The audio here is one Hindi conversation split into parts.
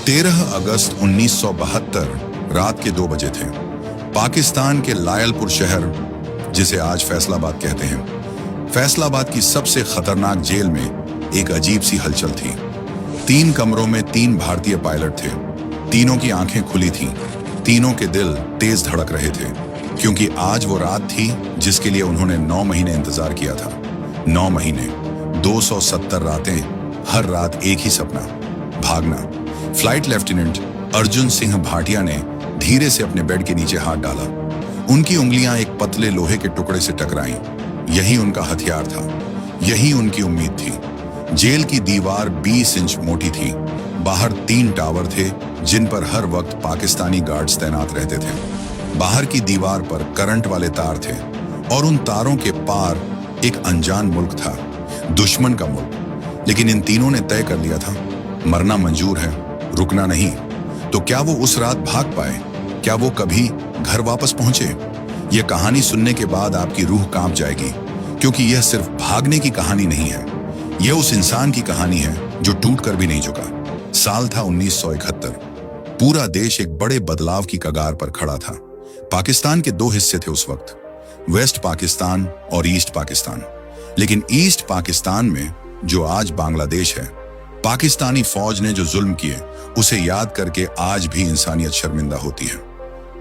13 अगस्त 1972 रात के 2 बजे थे। पाकिस्तान के लायलपुर शहर, जिसे आज फैसलाबाद कहते हैं, फैसलाबाद की सबसे खतरनाक जेल में एक अजीब सी हलचल थी। 3 कमरों में 3 भारतीय पायलट थे। तीनों की आंखें खुली थीं, तीनों के दिल तेज धड़क रहे थे, क्योंकि आज वो रात थी जिसके लिए उन्होंने 9 महीने इंतजार किया था। 9 महीने, 270 रातें, हर रात एक ही सपना, भागना। फ्लाइट लेफ्टिनेंट अर्जुन सिंह भाटिया ने धीरे से अपने बेड के नीचे हाथ डाला। उनकी उंगलियां एक पतले लोहे के टुकड़े से टकराईं। यही उनका हथियार था, यही उनकी उम्मीद थी। जेल की दीवार 20 इंच मोटी थी। बाहर 3 टावर थे जिन पर हर वक्त पाकिस्तानी गार्ड्स तैनात रहते थे। बाहर की दीवार पर करंट वाले तार थे और उन तारों के पार एक अनजान मुल्क था, दुश्मन का मुल्क। लेकिन इन तीनों ने तय कर लिया था, मरना मंजूर है, रुकना नहीं। तो क्या वो उस रात भाग पाए? क्या वो कभी घर वापस पहुंचे? यह कहानी सुनने के बाद आपकी रूह कांप जाएगी, क्योंकि यह सिर्फ भागने की कहानी नहीं है। यह उस इंसान की कहानी है जो टूट कर भी नहीं झुका। साल था 1971। पूरा देश एक बड़े बदलाव की कगार पर खड़ा था। पाकिस्तान के 2 हिस्से थे उस वक्त, वेस्ट पाकिस्तान और ईस्ट पाकिस्तान। लेकिन ईस्ट पाकिस्तान में, जो आज बांग्लादेश है, पाकिस्तानी फौज ने जो जुल्म किए उसे याद करके आज भी इंसानियत शर्मिंदा होती है।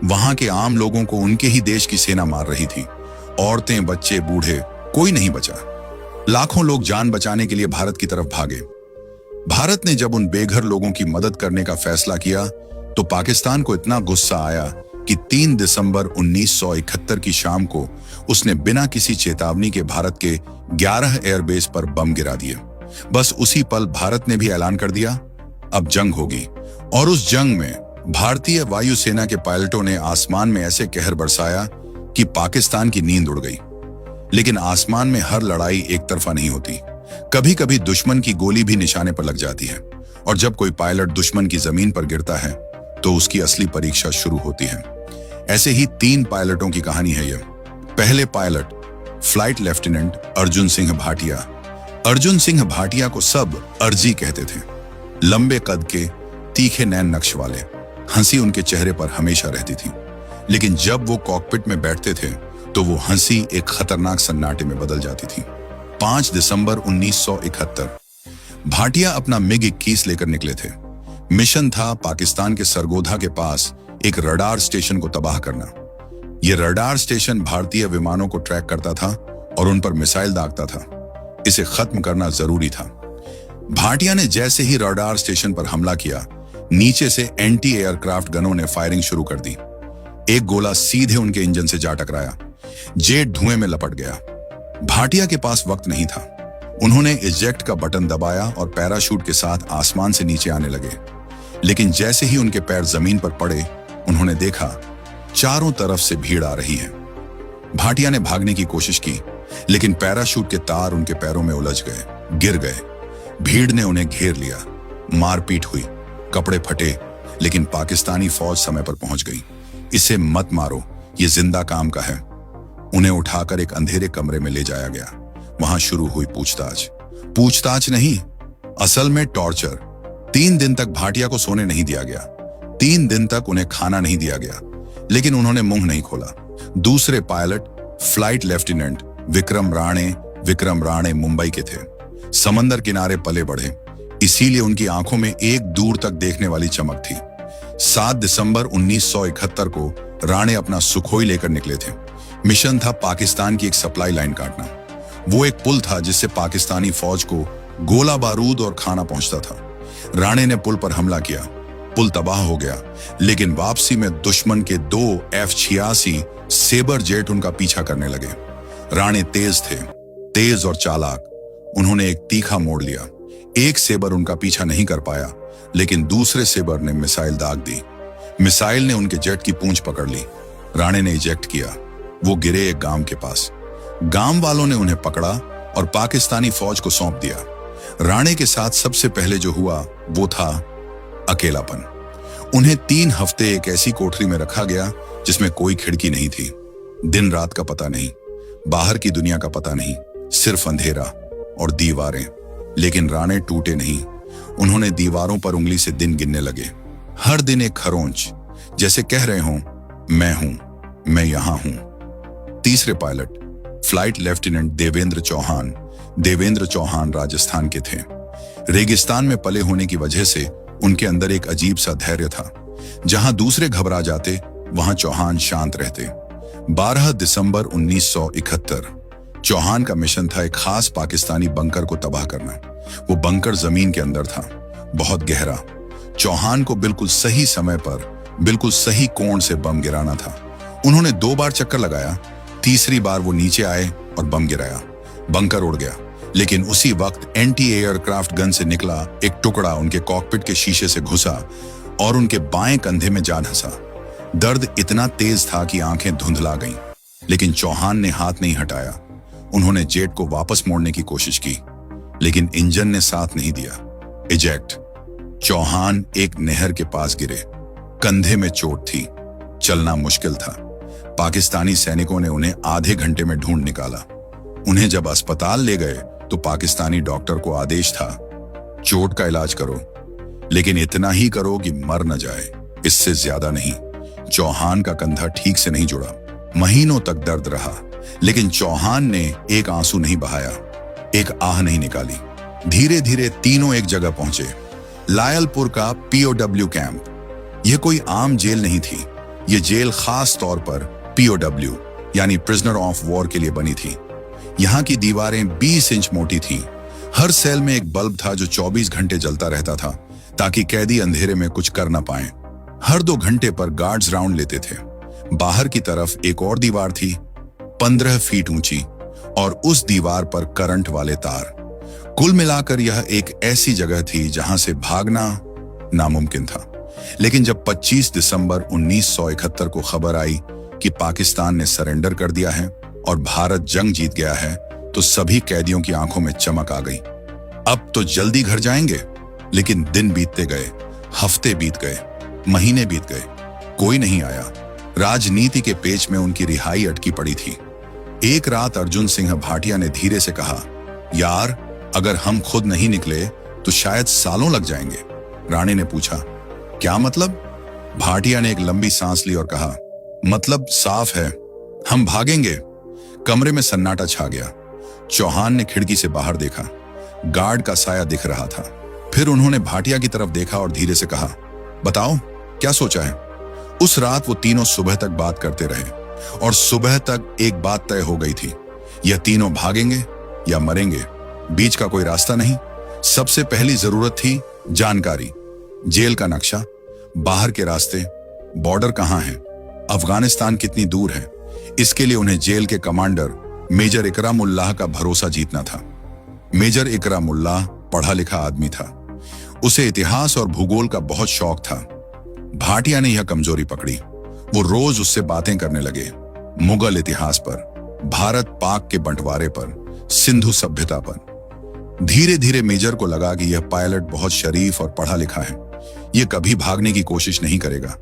वहां के आम लोगों को उनके ही देश की सेना मार रही थी। औरतें, बच्चे, बूढ़े, कोई नहीं बचा। लाखों लोग जान बचाने के लिए भारत की तरफ भागे। भारत ने जब उन बेघर लोगों की मदद करने का फैसला किया तो पाकिस्तान को इतना गुस्सा आया कि 3 दिसंबर 1971 की शाम को उसने बिना किसी चेतावनी के भारत के 11 एयरबेस पर बम गिरा दिए। बस उसी पल भारत ने भी ऐलान कर दिया, अब जंग होगी। और उस जंग में भारतीय वायुसेना के पायलटों ने आसमान में ऐसे कहर बरसाया कि पाकिस्तान की नींद उड़ गई। लेकिन आसमान में हर लड़ाई एक तरफा नहीं होती। कभी कभी दुश्मन की गोली भी निशाने पर लग जाती है, और जब कोई पायलट दुश्मन की जमीन पर गिरता है तो उसकी असली परीक्षा शुरू होती है। ऐसे ही 3 पायलटों की कहानी है यह। पहले pilot flight lieutenant Arjun Singh Bhatia. Arjun Singh Bhatia को सब अर्जी कहते थे। लंबे कद के, तीखे नैन नक्श वाले, हंसी उनके चेहरे पर हमेशा रहती थी। लेकिन जब वो कॉकपिट में बैठते थे तो वो हंसी एक खतरनाक सन्नाटे में बदल जाती थी। 5 दिसंबर 1971 भाटिया अपना मिग 21 लेकर निकले थे। मिशन था पाकिस्तान के सरगोधा के पास एक रडार स्टेशन को तबाह करना। यह रडार स्टेशन भारतीय विमानों को ट्रैक करता था और उन पर मिसाइल दागता था। इसे खत्म करना जरूरी था। भाटिया ने जैसे ही रडार स्टेशन पर हमला किया, नीचे से एंटी एयरक्राफ्ट गनों ने फायरिंग शुरू कर दी। एक गोला सीधे उनके इंजन से जा टकराया। जेट धुएं में लपट गया। भाटिया के पास वक्त नहीं था। उन्होंने इजेक्ट का बटन दबाया और पैराशूट के साथ आसमान से नीचे आने लगे। लेकिन जैसे ही उनके पैर जमीन पर पड़े, उन्होंने देखा चारों तरफ से भीड़ आ रही है। भाटिया ने भागने की कोशिश की, लेकिन पैराशूट के तार उनके पैरों में उलझ गए, गिर गए। भीड़ ने उन्हें घेर लिया। मारपीट हुई, कपड़े फटे, लेकिन पाकिस्तानी फौज समय पर पहुंच गई। इसे मत मारो, ये जिंदा काम का है। उन्हें उठाकर एक अंधेरे कमरे में ले जाया गया। वहां शुरू हुई पूछताछ नहीं, असल में टॉर्चर। 3 दिन तक भाटिया को सोने नहीं दिया गया। 3 दिन तक उन्हें खाना नहीं दिया गया, लेकिन उन्होंने मुंह नहीं खोला। दूसरे pilot flight lieutenant Vikram Rane Mumbai के थे। समंदर किनारे पले बढ़े, इसीलिए उनकी आंखों में एक दूर तक देखने वाली चमक थी। 7 दिसंबर 1971 को राणे अपना सुखोई लेकर निकले थे। मिशन था पाकिस्तान की एक सप्लाई लाइन काटना। वो एक पुल था जिससे पाकिस्तानी फौज को गोला बारूद और खाना पहुंचता था। राणे ने पुल पर हमला किया। पुल तबाह हो गया, लेकिन वापसी में दुश्मन के 2 F-86 सेबर जेट उनका पीछा करने लगे। राणे तेज थे, तेज और चालाक। उन्होंने एक तीखा मोड़ लिया। एक सेबर उनका पीछा नहीं कर पाया, लेकिन दूसरे सेबर ने मिसाइल दाग दी। मिसाइल ने उनके जेट की पूंछ पकड़ ली। राणे ने इजेक्ट किया। वो गिरे एक गांव के पास। गांव वालों ने उन्हें पकड़ा और पाकिस्तानी फौज को सौंप दिया। राणे के साथ सबसे पहले जो हुआ वो था अकेलापन। उन्हें 3 हफ्ते एक ऐसी कोठरी में रखा गया जिसमें कोई खिड़की नहीं थी। दिन रात का पता नहीं, बाहर की दुनिया का पता नहीं, सिर्फ अंधेरा और दीवारें। लेकिन राणे टूटे नहीं। उन्होंने दीवारों पर उंगली से दिन गिनने लगे। हर दिन एक खरोंच, जैसे कह रहे हों, मैं हूं, मैं यहां हूं। तीसरे pilot flight lieutenant Devendra Chauhan Rajasthan के थे। रेगिस्तान में पले होने की वजह से उनके अंदर एक अजीब सा धैर्य था। जहां दूसरे घबरा जाते, वहां चौहान शांत रहते। 12 दिसंबर 1971 चौहान का मिशन था एक खास पाकिस्तानी बंकर को तबाह करना। वो बंकर जमीन के अंदर था, बहुत गहरा। चौहान को बिल्कुल सही समय पर बिल्कुल सही कोण से बम गिराना था। उन्होंने 2 बार चक्कर लगाया। तीसरी बार वो नीचे आए और बम गिराया। बंकर उड़ गया, लेकिन उसी वक्त एंटी एयरक्राफ्ट गन से निकला एक टुकड़ा उनके कॉकपिट के शीशे से घुसा और उनके बाएं कंधे में जा धंसा। दर्द इतना तेज था कि आंखें धुंधला गईं, लेकिन चौहान ने हाथ नहीं हटाया। उन्होंने जेट को वापस मोड़ने की कोशिश की, लेकिन इंजन ने साथ नहीं दिया। इजेक्ट। चौहान एक नहर के पास गिरे। कंधे में चोट थी, चलना मुश्किल था। पाकिस्तानी सैनिकों ने उन्हें आधे घंटे में ढूंढ निकाला। उन्हें जब अस्पताल ले गए तो पाकिस्तानी डॉक्टर को आदेश था, चोट का इलाज करो, लेकिन इतना ही करो कि मर न जाए, इससे ज्यादा नहीं। चौहान का कंधा ठीक से नहीं जुड़ा। महीनों तक दर्द रहा, लेकिन चौहान ने एक आंसू नहीं बहाया, एक आह नहीं निकाली। धीरे धीरे तीनों एक जगह पहुंचे, लायलपुर का POW कैंप। यह कोई आम जेल नहीं थी। यह जेल खास तौर पर POW यानी प्रिजनर ऑफ वॉर के लिए बनी थी। यहाँ की दीवारें 20 इंच मोटी थीं। हर सेल में एक बल्ब था जो 24 घंटे जलता रहता था, ताकि कैदी अंधेरे में कुछ कर न पाएं। हर 2 घंटे पर गार्ड्स राउंड लेते थे। बाहर की तरफ एक और दीवार थी, 15 फीट ऊंची, और उस दीवार पर करंट वाले तार। कुल मिलाकर यह एक ऐसी जगह थी जहां से भागना नामुमकिन था। लेकिन जब 25 दिसंबर 1971 को खबर आई कि पाकिस्तान ने सरेंडर कर दिया है और भारत जंग जीत गया है, तो सभी कैदियों की आंखों में चमक आ गई। अब तो जल्दी घर जाएंगे। लेकिन दिन बीतते गए, हफ्ते बीत गए, महीने बीत गए, कोई नहीं आया। राजनीति के पेच में उनकी रिहाई अटकी पड़ी थी। एक रात अर्जुन सिंह भाटिया ने धीरे से कहा, यार, अगर हम खुद नहीं निकले तो शायद सालों लग जाएंगे। राणी ने पूछा, क्या मतलब? भाटिया ने एक लंबी सांस ली और कहा, मतलब साफ है, हम भागेंगे। कमरे में सन्नाटा छा गया। चौहान ने खिड़की से बाहर देखा, गार्ड का साया दिख रहा था। फिर उन्होंने भाटिया की तरफ देखा और धीरे से कहा, बताओ, क्या सोचा है? उस रात वो तीनों सुबह तक बात करते रहे, और सुबह तक एक बात तय हो गई थी, यह तीनों भागेंगे या मरेंगे, बीच का कोई रास्ता नहीं। सबसे पहली जरूरत थी जानकारी, जेल का नक्शा, बाहर के रास्ते, बॉर्डर कहां है, अफगानिस्तान कितनी दूर है। इसके लिए उन्हें जेल के कमांडर मेजर इकराम उल्लाह का भरोसा जीतना था। मेजर इकराम उल्लाह पढ़ा लिखा आदमी था। उसे इतिहास और भूगोल का बहुत शौक था। भाटिया ने यह कमजोरी पकड़ी। वो रोज उससे बातें करने लगे, मुगल इतिहास पर, भारत पाक के बंटवारे पर, सिंधु सभ्यता पर। धीरे धीरे मेजर को लगा कि यह पायलट बहुत शरीफ और पढ़ा लिखा है, यह कभी भागने की कोशिश नहीं करेगा।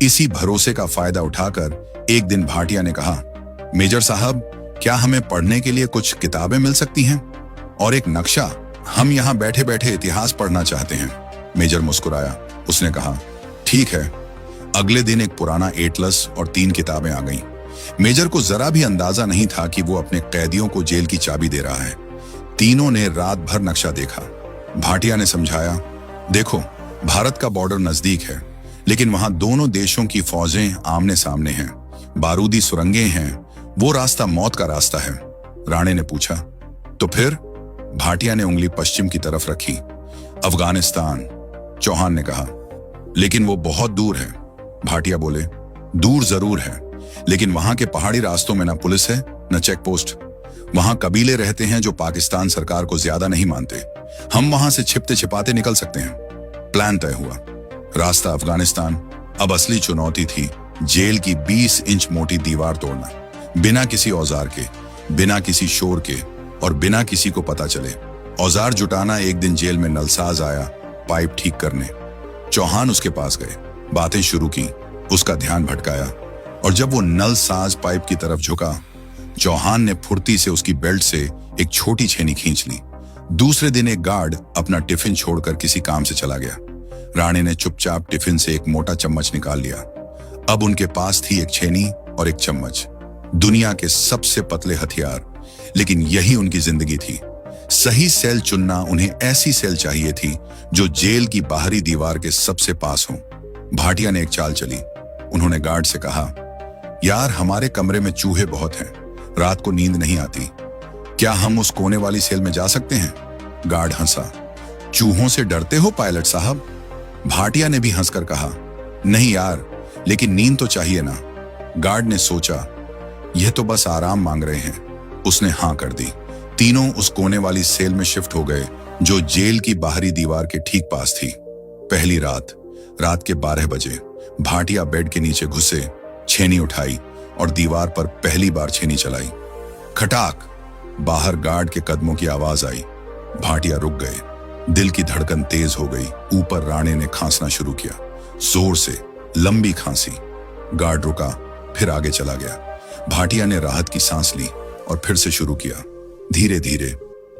इसी भरोसे का फायदा उठाकर एक दिन भाटिया ने कहा, मेजर साहब, क्या हमें पढ़ने के लिए कुछ किताबें मिल सकती हैं? और एक नक्शा, हम यहाँ बैठे बैठे इतिहास पढ़ना चाहते हैं। मेजर मुस्कुराया। उसने कहा, ठीक है। अगले दिन एक पुराना एटलस और 3 किताबें आ गईं। मेजर को जरा भी अंदाजा नहीं था कि वो अपने कैदियों को जेल की चाबी दे रहा है। तीनों ने रात भर नक्शा देखा। भाटिया ने समझाया, देखो, भारत का बॉर्डर नजदीक है, लेकिन वहां दोनों देशों की फौजें आमने सामने हैं, बारूदी सुरंगें हैं, वो रास्ता मौत का रास्ता है। राणे ने पूछा, तो फिर? भाटिया ने उंगली पश्चिम की तरफ रखी। अफगानिस्तान, चौहान ने कहा। लेकिन वो बहुत दूर है। भाटिया बोले, दूर जरूर है, लेकिन वहां के पहाड़ी रास्तों में न पुलिस है न चेक पोस्ट। वहां कबीले रहते हैं जो पाकिस्तान सरकार को ज्यादा नहीं मानते। हम वहां से छिपते छिपाते निकल सकते हैं। प्लान तय हुआ, रास्ता अफगानिस्तान। अब असली चुनौती थी जेल की 20 इंच मोटी दीवार तोड़ना, बिना किसी औजार के, बिना किसी शोर के, और बिना किसी को पता चले। औजार जुटाना। एक दिन जेल में नलसाज आया पाइप ठीक करने। चौहान उसके पास गए, बातें शुरू की, उसका ध्यान भटकाया, और जब वो नलसाज पाइप की तरफ झुका, चौहान ने फुर्ती से उसकी बेल्ट से एक छोटी छेनी खींच ली। दूसरे दिन एक गार्ड अपना टिफिन छोड़कर किसी काम से चला गया। राणे ने चुपचाप टिफिन से एक मोटा चम्मच निकाल लिया। अब उनके पास थी एक छेनी और एक चम्मच, दुनिया के सबसे पतले हथियार, लेकिन यही उनकी जिंदगी थी। सही सेल चुनना, उन्हें ऐसी सेल चाहिए थी जो जेल की बाहरी दीवार के सबसे पास हो। भाटिया ने एक चाल चली। उन्होंने गार्ड से कहा, यार हमारे कमरे में चूहे बहुत हैं, रात को नींद नहीं आती, क्या हम उस कोने वाली सेल में जा सकते हैं? गार्ड हंसा। चूहों से डरते हो पायलट साहब? भाटिया ने भी हंसकर कहा, नहीं यार, लेकिन नींद तो चाहिए ना। गार्ड ने सोचा, यह तो बस आराम मांग रहे हैं। उसने हां कर दी। तीनों उस कोने वाली सेल में शिफ्ट हो गए जो जेल की बाहरी दीवार के ठीक पास थी। पहली रात के 12 बजे भाटिया बेड के नीचे घुसे, छेनी उठाई और दीवार पर पहली बार छेनी चलाई। खटाक! बाहर गार्ड के कदमों की आवाज आई। भाटिया रुक गए। दिल की धड़कन तेज हो गई। ऊपर राणे ने खांसना शुरू किया, जोर से, लंबी खांसी। गार्ड रुका, फिर आगे चला गया। भाटिया ने राहत की सांस ली और फिर से शुरू किया, धीरे धीरे,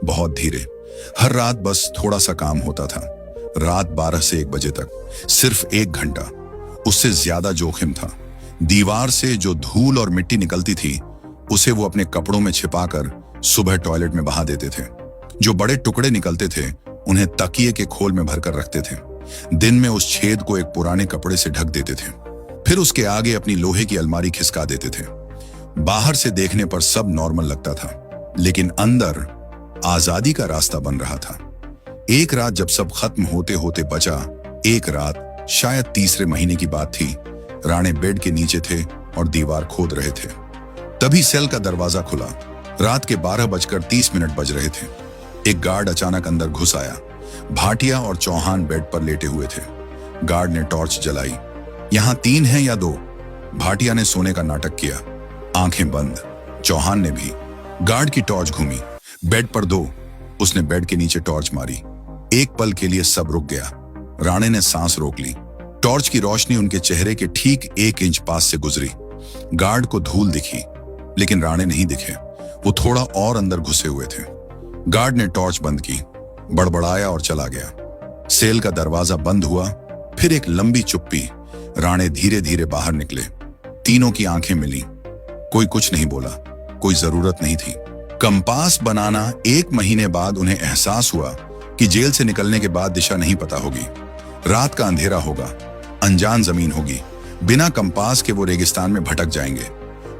बहुत धीरे। हर रात बस थोड़ा सा काम होता था। रात 12 से 1 बजे तक, सिर्फ 1 घंटा। उससे ज्यादा जोखिम था। दीवार से जो धूल और मिट्टी निकलती थी, उसे वो अपने कपड़ों में छिपाकर सुबह टॉयलेट में बहा देते थे। जो बड़े टुकड़े निकलते थे, उन्हें तकिए के खोल में भरकर रखते थे। दिन में उस छेद को एक पुराने कपड़े से ढक देते थे, फिर उसके आगे अपनी लोहे की अलमारी खिसका देते थे। बाहर से देखने पर सब नॉर्मल लगता था, लेकिन अंदर आजादी का रास्ता बन रहा था। एक रात जब सब खत्म होते होते बचा, एक रात शायद तीसरे महीने की बात थी। राणे बेड के नीचे थे और दीवार खोद रहे थे। तभी सेल का दरवाजा खुला। रात के 12:30 बज रहे थे। एक गार्ड अचानक अंदर घुस आया। भाटिया और चौहान बेड पर लेटे हुए थे। गार्ड ने टॉर्च जलाई। यहां 3 हैं या 2? भाटिया ने सोने का नाटक किया, आंखें बंद। चौहान ने भी। गार्ड की टॉर्च घूमी। बेड पर 2। उसने बेड के नीचे टॉर्च मारी। एक पल के लिए सब रुक गया। राणे ने सांस रोक ली। टॉर्च की रोशनी उनके चेहरे के ठीक 1 इंच पास से गुजरी। गार्ड को धूल दिखी, लेकिन राणे नहीं दिखे। वो थोड़ा और अंदर घुसे हुए थे। गार्ड ने टॉर्च बंद की, बड़बड़ाया और चला गया। सेल का दरवाजा बंद हुआ। फिर एक लंबी चुप्पी। राणे धीरे धीरे बाहर निकले। तीनों की आंखें मिली। कोई कुछ नहीं बोला, कोई जरूरत नहीं थी। कंपास बनाना 1 महीने बाद उन्हें एहसास हुआ कि जेल से निकलने के बाद दिशा नहीं पता होगी। रात का अंधेरा होगा, अनजान जमीन होगी। बिना कंपास के वो रेगिस्तान में भटक जाएंगे।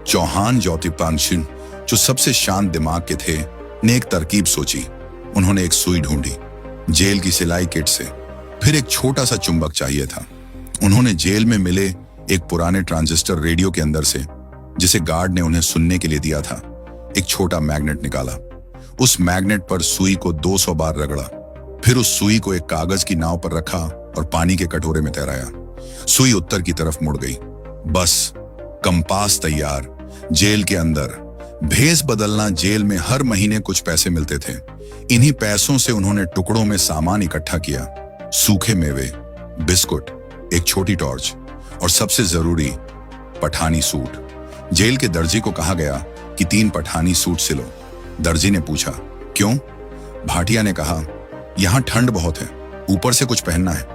चौहान ज्योतिपांशिन, जो सबसे शांत दिमाग के थे, ने एक तरकीब सोची। उन्होंने एक सुई ढूंढी जेल की सिलाई किट से। फिर एक छोटा सा चुंबक चाहिए था। उन्होंने जेल में मिले एक पुराने ट्रांजिस्टर रेडियो के अंदर से, जिसे गार्ड ने उन्हें सुनने के लिए दिया था, एक छोटा मैग्नेट निकाला। उस मैग्नेट पर सुई को 200 बार रगड़ा। फिर उस सुई को एक कागज की नाव पर रखा और पानी के कटोरे में तैराया। सुई उत्तर की तरफ मुड़ गई। बस, कंपास तैयार। जेल के अंदर भेस बदलना। जेल में हर महीने कुछ पैसे मिलते थे। इन्हीं पैसों से उन्होंने टुकड़ों में सामान इकट्ठा किया, सूखे मेवे, बिस्कुट, एक छोटी टॉर्च और सबसे जरूरी, पठानी सूट। जेल के दर्जी को कहा गया कि 3 पठानी सूट सिलो। दर्जी ने पूछा, क्यों? भाटिया ने कहा, यहां ठंड बहुत है, ऊपर से कुछ पहनना है।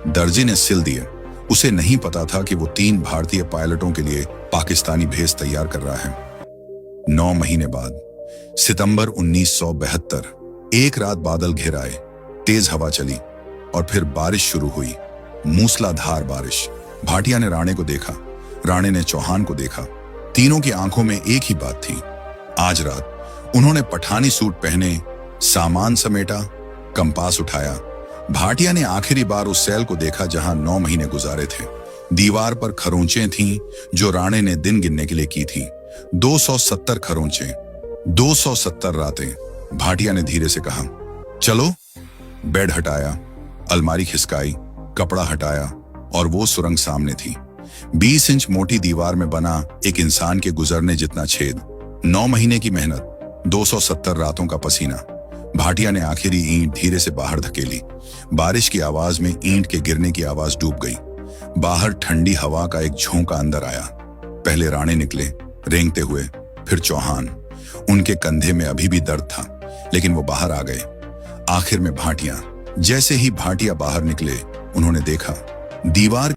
दर्जी ने सिल दिए। उसे नहीं पता था कि वो 3 भारतीय पायलटों के लिए पाकिस्तानी भेस तैयार कर रहा है। 9 महीने बाद, सितंबर 1972, एक रात बादल घिर आए, तेज हवा चली और फिर बारिश शुरू हुई, मूसलाधार बारिश। भाटिया ने राणे को देखा, राणे ने चौहान को देखा। तीनों की आंखों में एक ही बात थी। आज रात उन्होंने पठानी सूट पहने, सामान समेटा, कंपास उठाया। भाटिया ने आखिरी बार उस सेल को देखा जहां 9 महीने गुजारे थे। दीवार पर खरोंचें थीं जो राणे ने दिन गिनने के लिए की थी। 270 खरोंचें, 270 रातें। भाटिया ने धीरे से कहा, चलो। बेड हटाया, अलमारी खिसकाई, कपड़ा हटाया और वो सुरंग सामने थी। 20 इंच मोटी दीवार में बना एक इंसान के गुजरने जितना छेद। 9 महीने की मेहनत, 270 रातों का पसीना। भाटिया ने आखिरी ईंट धीरे से बाहर धकेली। बारिश की आवाज में ईंट के गिरने की आवाज डूब गई। बाहर ठंडी हवा का एक झोंका अंदर आया। पहले राणे निकले, रेंगते हुए, फिर चौहान। उनके कंधे में अभी भी दर्द था, लेकिन वो बाहर आ गए। आखिर में भाटिया। जैसे ही भाटिया बाहर निकले, उन्होंने देखा दीवार